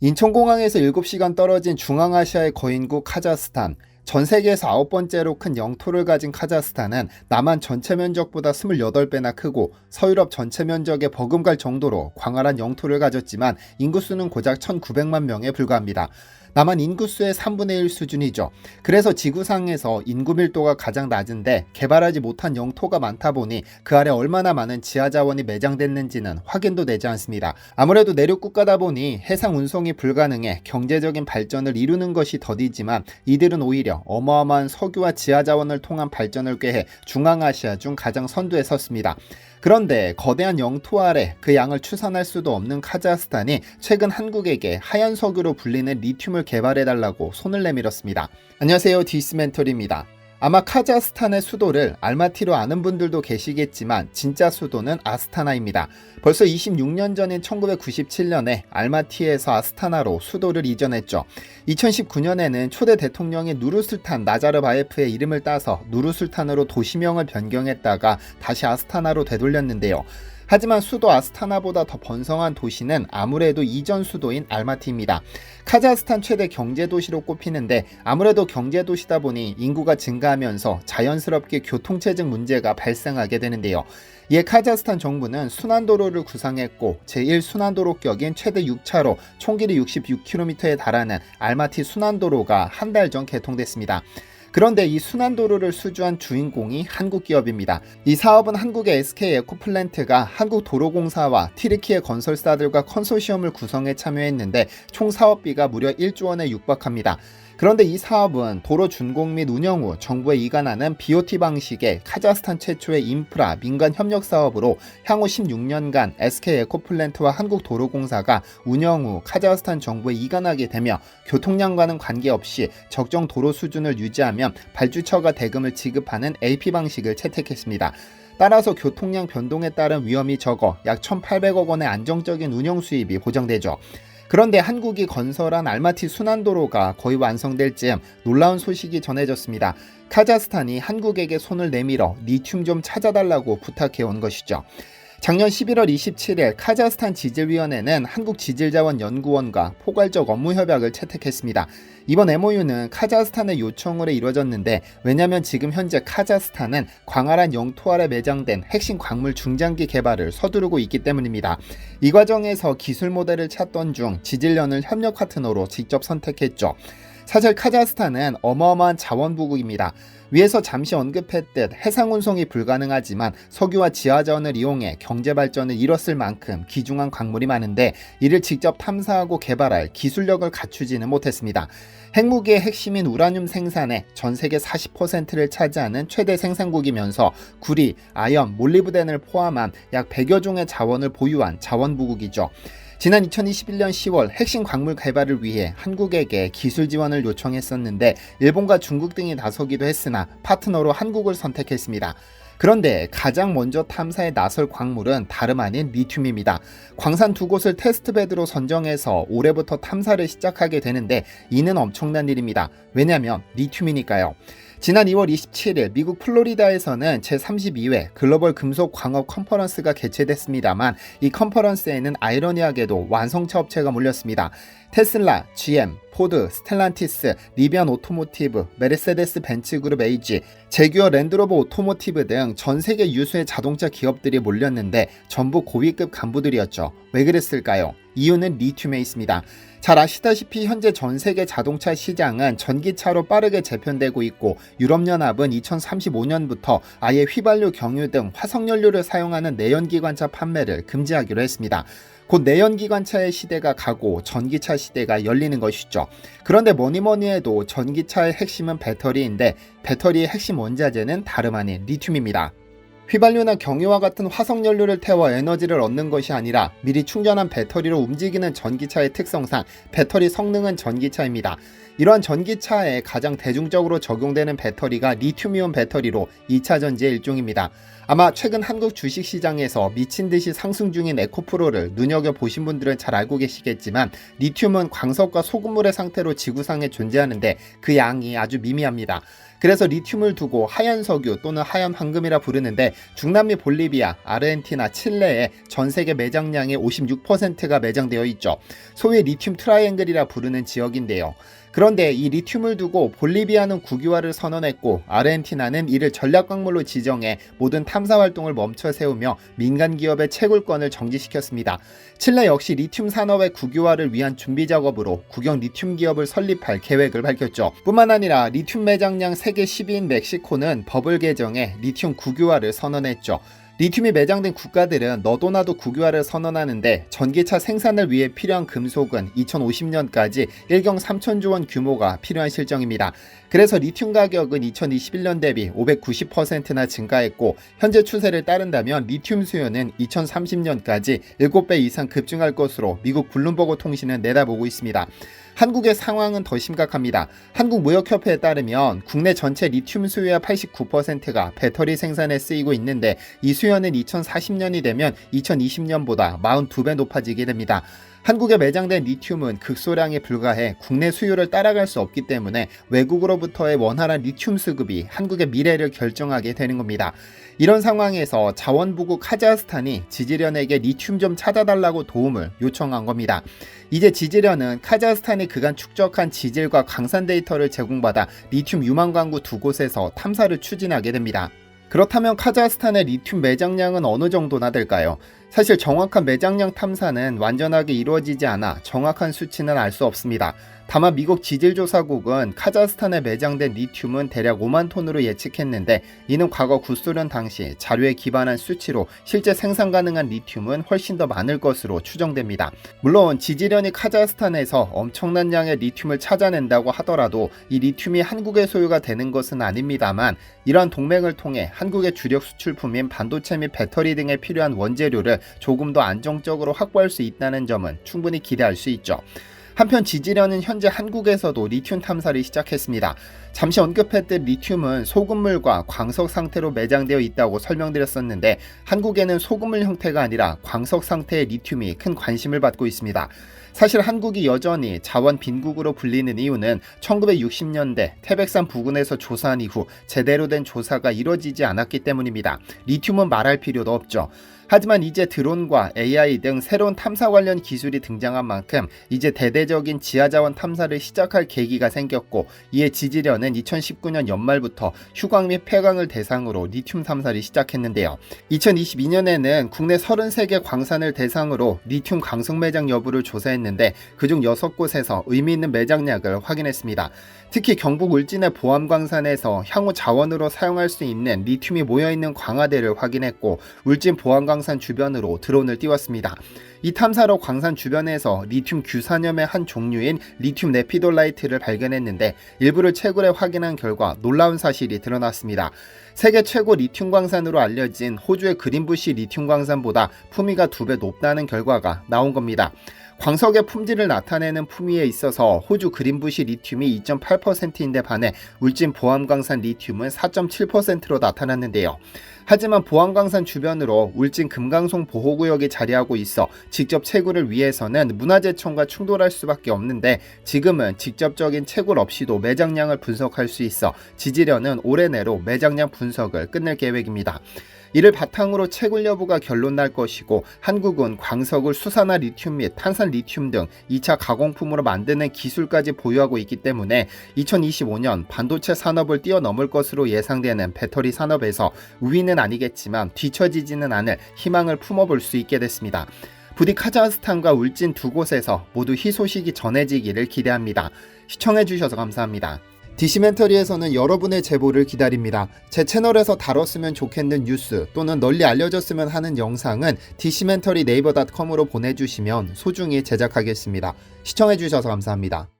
인천공항에서 7시간 떨어진 중앙아시아의 거인국 카자흐스탄. 전 세계에서 9번째로 큰 영토를 가진 카자흐스탄은 남한 전체 면적보다 28배나 크고 서유럽 전체 면적에 버금갈 정도로 광활한 영토를 가졌지만 인구수는 고작 1900만 명에 불과합니다. 남한 인구수의 3분의 1 수준이죠. 그래서 지구상에서 인구 밀도가 가장 낮은데 개발하지 못한 영토가 많다 보니 그 아래 얼마나 많은 지하자원이 매장됐는지는 확인도 되지 않습니다. 아무래도 내륙 국가다 보니 해상 운송이 불가능해 경제적인 발전을 이루는 것이 더디지만 이들은 오히려 어마어마한 석유와 지하자원을 통한 발전을 꾀해 중앙아시아 중 가장 선두에 섰습니다. 그런데 거대한 영토 아래 그 양을 추산할 수도 없는 카자흐스탄이 최근 한국에게 하얀 석유로 불리는 리튬을 개발해달라고 손을 내밀었습니다. 안녕하세요, 디스멘토리입니다. 아마 카자흐스탄의 수도를 알마티로 아는 분들도 계시겠지만 진짜 수도는 아스타나입니다. 벌써 26년 전인 1997년에 알마티에서 아스타나로 수도를 이전했죠. 2019년에는 초대 대통령이 누르술탄 나자르바예프의 이름을 따서 누르술탄으로 도시명을 변경했다가 다시 아스타나로 되돌렸는데요. 하지만 수도 아스타나보다 더 번성한 도시는 아무래도 이전 수도인 알마티입니다. 카자흐스탄 최대 경제도시로 꼽히는데 아무래도 경제도시다 보니 인구가 증가하면서 자연스럽게 교통체증 문제가 발생하게 되는데요. 이에 카자흐스탄 정부는 순환도로를 구상했고 제1순환도로격인 최대 6차로 총길이 66km에 달하는 알마티 순환도로가 한 달 전 개통됐습니다. 그런데 이 순환도로를 수주한 주인공이 한국 기업입니다. 이 사업은 한국의 SK 에코플랜트가 한국도로공사와 튀르키예 건설사들과 컨소시엄을 구성해 참여했는데 총 사업비가 무려 1조 원에 육박합니다. 그런데 이 사업은 도로 준공 및 운영 후 정부에 이관하는 BOT 방식의 카자흐스탄 최초의 인프라 민간 협력 사업으로 향후 16년간 SK 에코플랜트와 한국도로공사가 운영 후 카자흐스탄 정부에 이관하게 되며 교통량과는 관계없이 적정 도로 수준을 유지하면 발주처가 대금을 지급하는 LP 방식을 채택했습니다. 따라서 교통량 변동에 따른 위험이 적어 약 1,800억 원의 안정적인 운영 수입이 보장되죠. 그런데 한국이 건설한 알마티 순환도로가 거의 완성될 즈음 놀라운 소식이 전해졌습니다. 카자흐스탄이 한국에게 손을 내밀어 리튬 좀 찾아달라고 부탁해온 것이죠. 작년 11월 27일 카자흐스탄 지질위원회는 한국지질자원연구원과 포괄적 업무 협약을 채택했습니다. 이번 MOU는 카자흐스탄의 요청으로 이루어졌는데 왜냐하면 지금 현재 카자흐스탄은 광활한 영토 아래 매장된 핵심 광물 중장기 개발을 서두르고 있기 때문입니다. 이 과정에서 기술 모델을 찾던 중 지질련을 협력 파트너로 직접 선택했죠. 사실 카자흐스탄은 어마어마한 자원부국입니다. 위에서 잠시 언급했듯 해상 운송이 불가능하지만 석유와 지하자원을 이용해 경제발전을 이뤘을 만큼 귀중한 광물이 많은데 이를 직접 탐사하고 개발할 기술력을 갖추지는 못했습니다. 핵무기의 핵심인 우라늄 생산에 전 세계 40%를 차지하는 최대 생산국이면서 구리, 아연, 몰리브덴을 포함한 약 100여 종의 자원을 보유한 자원부국이죠. 지난 2021년 10월 핵심 광물 개발을 위해 한국에게 기술 지원을 요청했었는데 일본과 중국 등이 나서기도 했으나 파트너로 한국을 선택했습니다. 그런데 가장 먼저 탐사에 나설 광물은 다름 아닌 리튬입니다. 광산 두 곳을 테스트베드로 선정해서 올해부터 탐사를 시작하게 되는데 이는 엄청난 일입니다. 왜냐하면 리튬이니까요. 지난 2월 27일 미국 플로리다에서는 제32회 글로벌 금속 광업 컨퍼런스가 개최됐습니다만 이 컨퍼런스에는 아이러니하게도 완성차 업체가 몰렸습니다. 테슬라, GM, 포드, 스텔란티스, 리비안 오토모티브, 메르세데스 벤츠 그룹 AG, 제규어 랜드로버 오토모티브 등 전 세계 유수의 자동차 기업들이 몰렸는데 전부 고위급 간부들이었죠. 왜 그랬을까요? 이유는 리튬에 있습니다. 잘 아시다시피 현재 전 세계 자동차 시장은 전기차로 빠르게 재편되고 있고 유럽연합은 2035년부터 아예 휘발유, 경유 등 화석연료를 사용하는 내연기관차 판매를 금지하기로 했습니다. 곧 내연기관차의 시대가 가고 전기차 시대가 열리는 것이죠. 그런데 뭐니 해도 전기차의 핵심은 배터리인데 배터리의 핵심 원자재는 다름 아닌 리튬입니다. 휘발유나 경유와 같은 화석연료를 태워 에너지를 얻는 것이 아니라 미리 충전한 배터리로 움직이는 전기차의 특성상 배터리 성능은 전기차입니다. 이러한 전기차에 가장 대중적으로 적용되는 배터리가 리튬이온 배터리로 2차 전지의 일종입니다. 아마 최근 한국 주식시장에서 미친듯이 상승 중인 에코프로를 눈여겨보신 분들은 잘 알고 계시겠지만 리튬은 광석과 소금물의 상태로 지구상에 존재하는데 그 양이 아주 미미합니다. 그래서 리튬을 두고 하얀 석유 또는 하얀 황금이라 부르는데 중남미 볼리비아, 아르헨티나, 칠레에 전 세계 매장량의 56%가 매장되어 있죠. 소위 리튬 트라이앵글이라 부르는 지역인데요. 그런데 이 리튬을 두고 볼리비아는 국유화를 선언했고 아르헨티나는 이를 전략광물로 지정해 모든 탐사 활동을 멈춰 세우며 민간 기업의 채굴권을 정지시켰습니다. 칠레 역시 리튬 산업의 국유화를 위한 준비 작업으로 국영 리튬 기업을 설립할 계획을 밝혔죠. 뿐만 아니라 리튬 매장량 세계 10위인 멕시코는 법을 개정해 리튬 국유화를 선언했죠. 리튬이 매장된 국가들은 너도나도 국유화를 선언하는데 전기차 생산을 위해 필요한 금속은 2050년까지 1경 3천조 원 규모가 필요한 실정입니다. 그래서 리튬 가격은 2021년 대비 590%나 증가했고 현재 추세를 따른다면 리튬 수요는 2030년까지 7배 이상 급증할 것으로 미국 블룸버그 통신은 내다보고 있습니다. 한국의 상황은 더 심각합니다. 한국무역협회에 따르면 국내 전체 리튬 수요의 89%가 배터리 생산에 쓰이고 있는데 이 수요는 2040년이 되면 2020년보다 42배 높아지게 됩니다. 한국에 매장된 리튬은 극소량에 불과해 국내 수요를 따라갈 수 없기 때문에 외국으로부터의 원활한 리튬 수급이 한국의 미래를 결정하게 되는 겁니다. 이런 상황에서 자원부국 카자흐스탄이 지지련에게 리튬 좀 찾아달라고 도움을 요청한 겁니다. 이제 지지련은 카자흐스탄이 그간 축적한 지질과 강산 데이터를 제공받아 리튬 유망 광구 두 곳에서 탐사를 추진하게 됩니다. 그렇다면 카자흐스탄의 리튬 매장량은 어느 정도나 될까요? 사실 정확한 매장량 탐사는 완전하게 이루어지지 않아 정확한 수치는 알 수 없습니다. 다만 미국 지질조사국은 카자흐스탄에 매장된 리튬은 대략 5만 톤으로 예측했는데 이는 과거 구소련 당시 자료에 기반한 수치로 실제 생산 가능한 리튬은 훨씬 더 많을 것으로 추정됩니다. 물론 지지련이 카자흐스탄에서 엄청난 양의 리튬을 찾아낸다고 하더라도 이 리튬이 한국의 소유가 되는 것은 아닙니다만 이러한 동맹을 통해 한국의 주력 수출품인 반도체 및 배터리 등에 필요한 원재료를 조금 더 안정적으로 확보할 수 있다는 점은 충분히 기대할 수 있죠. 한편 지지련은 현재 한국에서도 리튬 탐사를 시작했습니다. 잠시 언급했듯 리튬은 소금물과 광석 상태로 매장되어 있다고 설명드렸었는데 한국에는 소금물 형태가 아니라 광석 상태의 리튬이 큰 관심을 받고 있습니다. 사실 한국이 여전히 자원 빈국으로 불리는 이유는 1960년대 태백산 부근에서 조사한 이후 제대로 된 조사가 이뤄지지 않았기 때문입니다. 리튬은 말할 필요도 없죠. 하지만 이제 드론과 AI 등 새로운 탐사 관련 기술이 등장한 만큼 이제 대대적인 지하자원 탐사를 시작할 계기가 생겼고 이에 지지련은 2019년 연말부터 휴광 및 폐광을 대상으로 리튬 탐사를 시작했는데요. 2022년에는 국내 33개 광산을 대상으로 리튬 광석 매장 여부를 조사했는데 그중 6곳에서 의미 있는 매장량을 확인했습니다. 특히 경북 울진의 보암광산에서 향후 자원으로 사용할 수 있는 리튬이 모여있는 광화대를 확인했고 울진 보암광산 주변으로 드론을 띄웠습니다. 이 탐사로 광산 주변에서 리튬 규산염의 한 종류인 리튬 네피돌라이트를 발견했는데 일부를 채굴해 확인한 결과 놀라운 사실이 드러났습니다. 세계 최고 리튬 광산으로 알려진 호주의 그린부시 리튬 광산보다 품위가 2배 높다는 결과가 나온 겁니다. 광석의 품질을 나타내는 품위에 있어서 호주 그린부시 리튬이 2.8%인데 반해 울진 보암광산 리튬은 4.7%로 나타났는데요. 하지만 보암광산 주변으로 울진 금강송 보호구역이 자리하고 있어 직접 채굴을 위해서는 문화재청과 충돌할 수밖에 없는데 지금은 직접적인 채굴 없이도 매장량을 분석할 수 있어 지지련은 올해 내로 매장량 분석을 끝낼 계획입니다. 이를 바탕으로 채굴 여부가 결론날 것이고 한국은 광석을 수산화 리튬 및 탄산 리튬 등 2차 가공품으로 만드는 기술까지 보유하고 있기 때문에 2025년 반도체 산업을 뛰어넘을 것으로 예상되는 배터리 산업에서 우위는 아니겠지만 뒤처지지는 않을 희망을 품어볼 수 있게 됐습니다. 부디 카자흐스탄과 울진 두 곳에서 모두 희소식이 전해지기를 기대합니다. 시청해주셔서 감사합니다. 디시멘터리에서는 여러분의 제보를 기다립니다. 제 채널에서 다뤘으면 좋겠는 뉴스 또는 널리 알려졌으면 하는 영상은 디시멘터리 네이버.com으로 보내주시면 소중히 제작하겠습니다. 시청해주셔서 감사합니다.